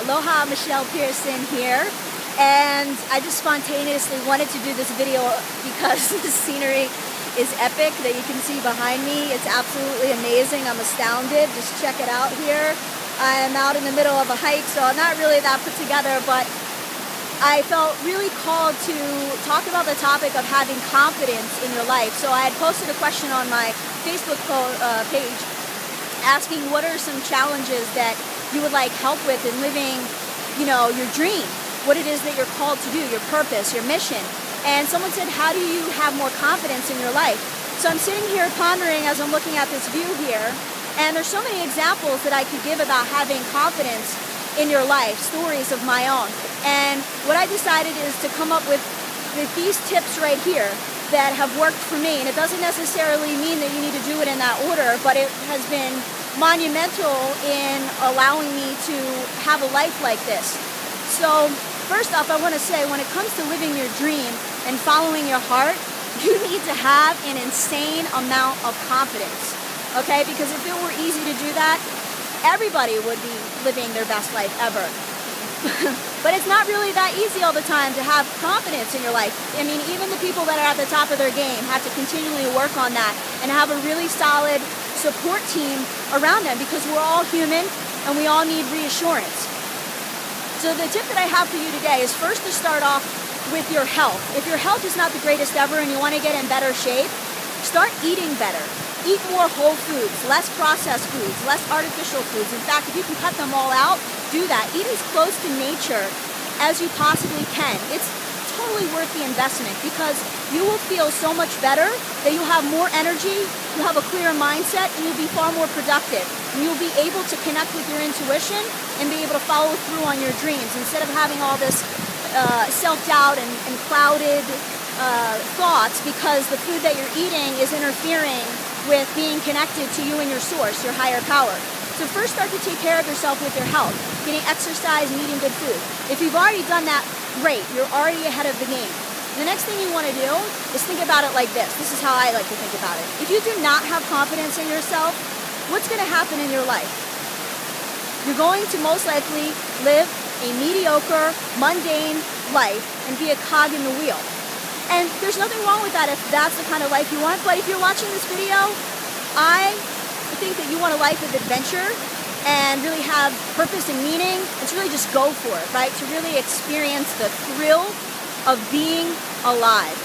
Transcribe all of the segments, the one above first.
Aloha, Michelle Pierson here, and I just spontaneously wanted to do this video because the scenery is epic that you can see behind me. It's absolutely amazing. I'm astounded. Just check it out here. I'm out in the middle of a hike, so I'm not really that put together, but I felt really called to talk about the topic of having confidence in your life. So I had posted a question on my Facebook page asking what are some challenges that you would like help with in living, your dream, what it is that you're called to do, your purpose, your mission. And someone said, how do you have more confidence in your life? So I'm sitting here pondering as I'm looking at this view here, and there's so many examples that I could give about having confidence in your life, stories of my own. And what I decided is to come up with these tips right here that have worked for me. And it doesn't necessarily mean that you need to do it in that order, but it has been monumental in allowing me to have a life like this. So first off, I want to say, when it comes to living your dream and following your heart, you need to have an insane amount of confidence, okay? Because if it were easy to do that, everybody would be living their best life ever. But it's not really that easy all the time to have confidence in your life. I mean, even the people that are at the top of their game have to continually work on that and have a really solid support team around them, because we're all human and we all need reassurance. So the tip that I have for you today is first to start off with your health. If your health is not the greatest ever and you want to get in better shape, start eating better. Eat more whole foods, less processed foods, less artificial foods. In fact, if you can cut them all out, do that. Eat as close to nature as you possibly can. It's totally worth the investment, because you will feel so much better, that you'll have more energy, you'll have a clearer mindset, and you'll be far more productive. And you'll be able to connect with your intuition and be able to follow through on your dreams instead of having all this self-doubt and clouded thoughts because the food that you're eating is interfering with being connected to you and your source, your higher power. So first start to take care of yourself with your health, getting exercise and eating good food. If you've already done that, great, you're already ahead of the game. The next thing you want to do is think about it like this. This is how I like to think about it. If you do not have confidence in yourself, what's going to happen in your life? You're going to most likely live a mediocre, mundane life and be a cog in the wheel. And there's nothing wrong with that if that's the kind of life you want. But if you're watching this video, I think that you want a life of adventure and really have purpose and meaning. It's really just go for it, right? To really experience the thrill of being alive.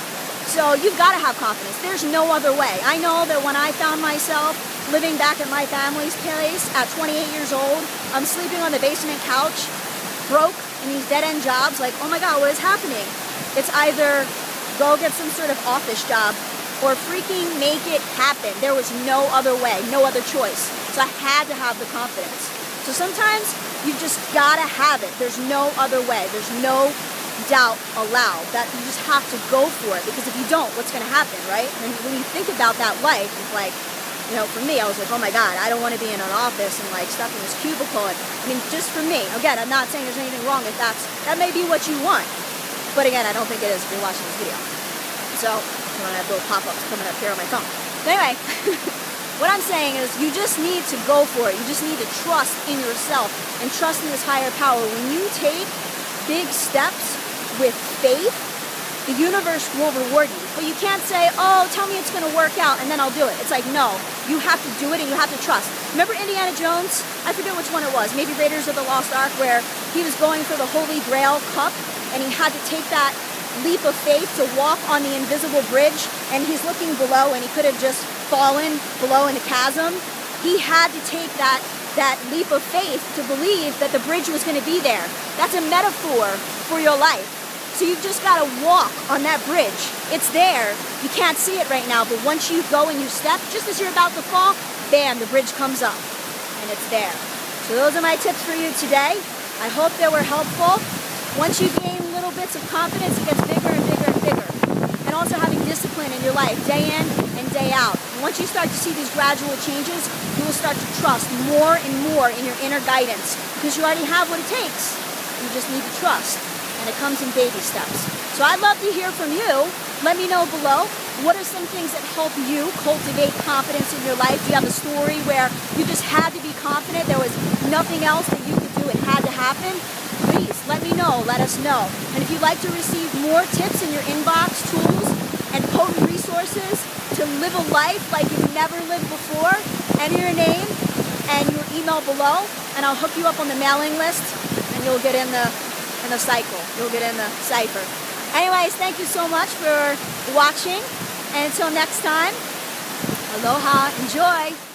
So you've got to have confidence. There's no other way. I know that when I found myself living back at my family's place at 28 years old, I'm sleeping on the basement couch, broke in these dead-end jobs, like, oh my God, what is happening? It's either go get some sort of office job or freaking make it happen. There was no other way, no other choice. So I had to have the confidence. So sometimes you just gotta have it. There's no other way. There's no doubt allowed. That you just have to go for it, because if you don't, what's gonna happen, right? And when you think about that life, it's like, for me, I was like, oh my God, I don't want to be in an office and like stuck in this cubicle. And, I mean, just for me, again, I'm not saying there's anything wrong if that may be what you want. But again, I don't think it is if you're watching this video. So, I have little pop-ups coming up here on my phone. But anyway, what I'm saying is you just need to go for it. You just need to trust in yourself and trust in this higher power. When you take big steps with faith, the universe will reward you. But you can't say, oh, tell me it's going to work out and then I'll do it. It's like, no, you have to do it and you have to trust. Remember Indiana Jones? I forget which one it was. Maybe Raiders of the Lost Ark, where he was going for the Holy Grail cup and he had to take that leap of faith to walk on the invisible bridge, and he's looking below and he could have just fallen below in a chasm. He had to take that leap of faith to believe that the bridge was going to be there. That's a metaphor for your life. So you've just got to walk on that bridge. It's there. You can't see it right now, but once you go and you step, just as you're about to fall, bam, the bridge comes up and it's there. So those are my tips for you today. I hope they were helpful. Once you gain little bits of confidence, it gets bigger and bigger and bigger. And also having discipline in your life, day in and day out. And once you start to see these gradual changes, you will start to trust more and more in your inner guidance, because you already have what it takes. You just need to trust. And it comes in baby steps. So I'd love to hear from you. Let me know below. What are some things that help you cultivate confidence in your life? Do you have a story where you just had to be confident? There was nothing else that you could do it had to happen, please let me know, let us know. And if you'd like to receive more tips in your inbox, tools, and potent resources to live a life like you've never lived before, enter your name and your email below, and I'll hook you up on the mailing list, and you'll get in the cycle. You'll get in the cipher. Anyways, thank you so much for watching, and until next time, aloha, enjoy.